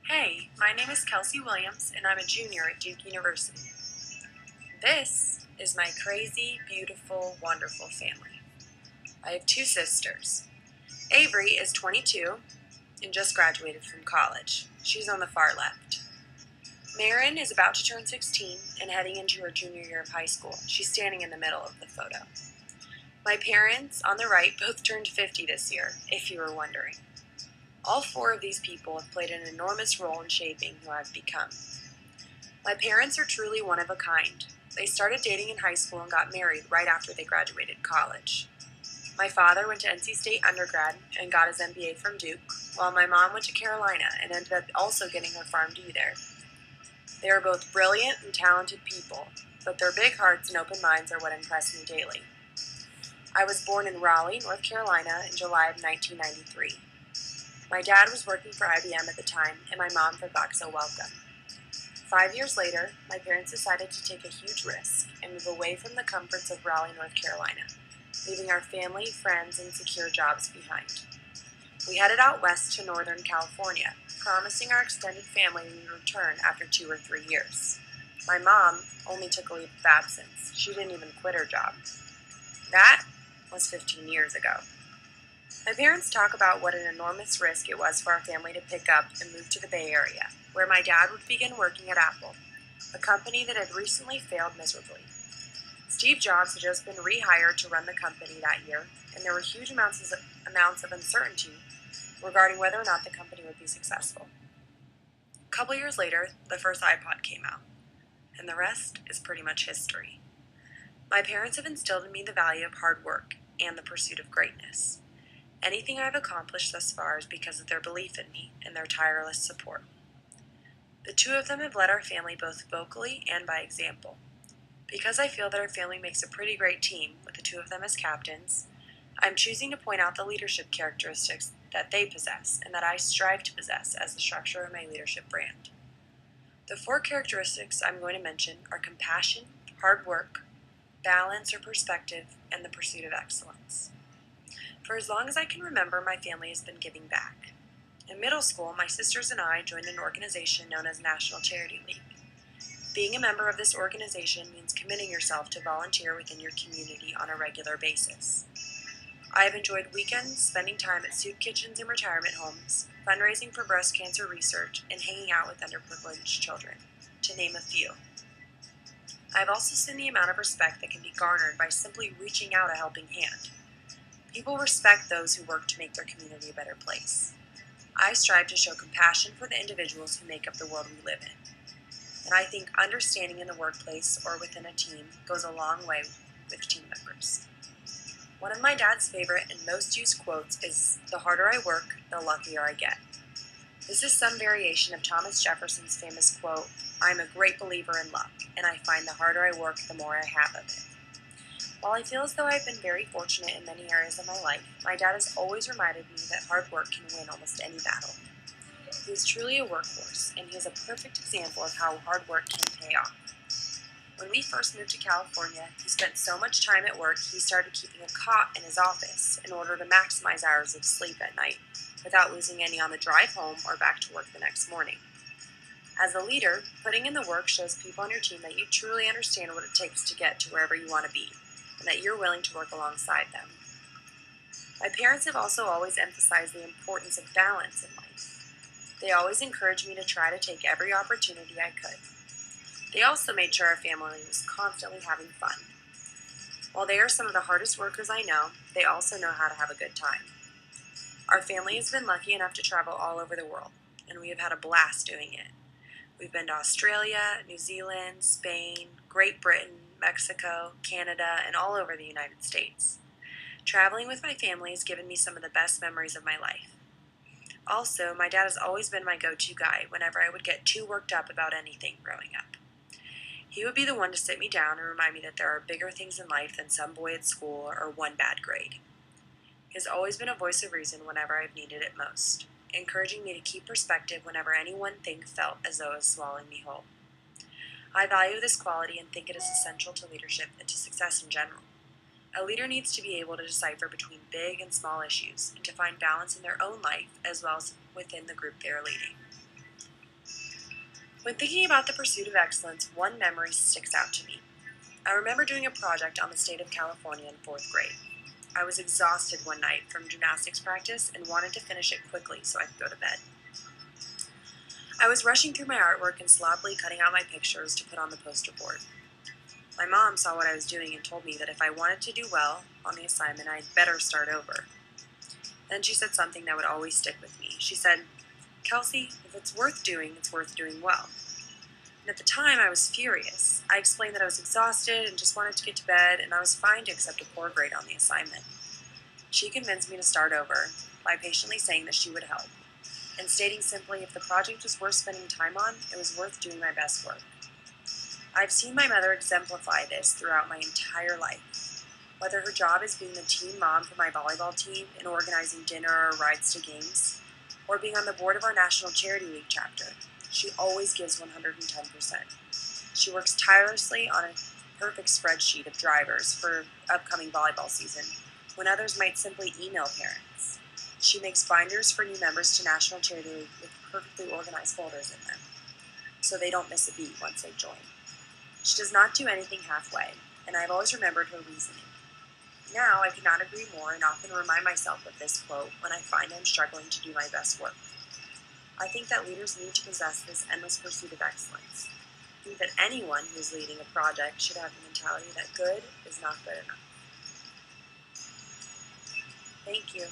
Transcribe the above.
Hey, my name is Kelsey Williams, and I'm a junior at Duke University. This is my crazy, beautiful, wonderful family. I have two sisters. Avery is 22 and just graduated from college. She's on the far left. Marin is about to turn 16 and heading into her junior year of high school. She's standing in the middle of the photo. My parents, on the right, both turned 50 this year, if you were wondering. All four of these people have played an enormous role in shaping who I've become. My parents are truly one of a kind. They started dating in high school and got married right after they graduated college. My father went to NC State undergrad and got his MBA from Duke, while my mom went to Carolina and ended up also getting her PharmD there. They are both brilliant and talented people, but their big hearts and open minds are what impress me daily. I was born in Raleigh, North Carolina in July of 1993. My dad was working for IBM at the time, and my mom forgot so welcome. 5 years later, my parents decided to take a huge risk and move away from the comforts of Raleigh, North Carolina, leaving our family, friends, and secure jobs behind. We headed out west to Northern California, promising our extended family we would return after 2 or 3 years. My mom only took a leave of absence. She didn't even quit her job. That was 15 years ago. My parents talk about what an enormous risk it was for our family to pick up and move to the Bay Area, where my dad would begin working at Apple, a company that had recently failed miserably. Steve Jobs had just been rehired to run the company that year, and there were huge amounts of uncertainty regarding whether or not the company would be successful. A couple years later, the first iPod came out, and the rest is pretty much history. My parents have instilled in me the value of hard work and the pursuit of greatness. Anything I've accomplished thus far is because of their belief in me and their tireless support. The two of them have led our family both vocally and by example. Because I feel that our family makes a pretty great team, with the two of them as captains, I'm choosing to point out the leadership characteristics that they possess and that I strive to possess as the structure of my leadership brand. The 4 characteristics I'm going to mention are compassion, hard work, balance or perspective, and the pursuit of excellence. For as long as I can remember, my family has been giving back. In middle school, my sisters and I joined an organization known as National Charity League. Being a member of this organization means committing yourself to volunteer within your community on a regular basis. I have enjoyed weekends spending time at soup kitchens and retirement homes, fundraising for breast cancer research, and hanging out with underprivileged children, to name a few. I have also seen the amount of respect that can be garnered by simply reaching out a helping hand. People respect those who work to make their community a better place. I strive to show compassion for the individuals who make up the world we live in. And I think understanding in the workplace or within a team goes a long way with team members. One of my dad's favorite and most used quotes is, "The harder I work, the luckier I get." This is some variation of Thomas Jefferson's famous quote, "I'm a great believer in luck, and I find the harder I work, the more I have of it." While I feel as though I've been very fortunate in many areas of my life, my dad has always reminded me that hard work can win almost any battle. He is truly a workhorse, and he is a perfect example of how hard work can pay off. When we first moved to California, he spent so much time at work he started keeping a cot in his office in order to maximize hours of sleep at night without losing any on the drive home or back to work the next morning. As a leader, putting in the work shows people on your team that you truly understand what it takes to get to wherever you want to be, and that you're willing to work alongside them. My parents have also always emphasized the importance of balance in life. They always encouraged me to try to take every opportunity I could. They also made sure our family was constantly having fun. While they are some of the hardest workers I know, they also know how to have a good time. Our family has been lucky enough to travel all over the world, and we have had a blast doing it. We've been to Australia, New Zealand, Spain, Great Britain, Mexico, Canada, and all over the United States. Traveling with my family has given me some of the best memories of my life. Also, my dad has always been my go-to guy whenever I would get too worked up about anything growing up. He would be the one to sit me down and remind me that there are bigger things in life than some boy at school or one bad grade. He has always been a voice of reason whenever I've needed it most, encouraging me to keep perspective whenever any one thing felt as though it was swallowing me whole. I value this quality and think it is essential to leadership and to success in general. A leader needs to be able to decipher between big and small issues and to find balance in their own life as well as within the group they are leading. When thinking about the pursuit of excellence, one memory sticks out to me. I remember doing a project on the state of California in 4th grade. I was exhausted one night from gymnastics practice and wanted to finish it quickly so I could go to bed. I was rushing through my artwork and sloppily cutting out my pictures to put on the poster board. My mom saw what I was doing and told me that if I wanted to do well on the assignment, I'd better start over. Then she said something that would always stick with me. She said, "Kelsey, if it's worth doing well." And at the time, I was furious. I explained that I was exhausted and just wanted to get to bed, and I was fine to accept a poor grade on the assignment. She convinced me to start over by patiently saying that she would help, and stating simply if the project was worth spending time on, it was worth doing my best work. I've seen my mother exemplify this throughout my entire life. Whether her job is being the team mom for my volleyball team and organizing dinner or rides to games, or being on the board of our National Charity League chapter, she always gives 110%. She works tirelessly on a perfect spreadsheet of drivers for upcoming volleyball season, when others might simply email parents. She makes binders for new members to National Charity League with perfectly organized folders in them, so they don't miss a beat once they join. She does not do anything halfway, and I've always remembered her reasoning. Now I could not agree more and often remind myself of this quote when I find I'm struggling to do my best work. I think that leaders need to possess this endless pursuit of excellence. I think that anyone who is leading a project should have the mentality that good is not good enough. Thank you.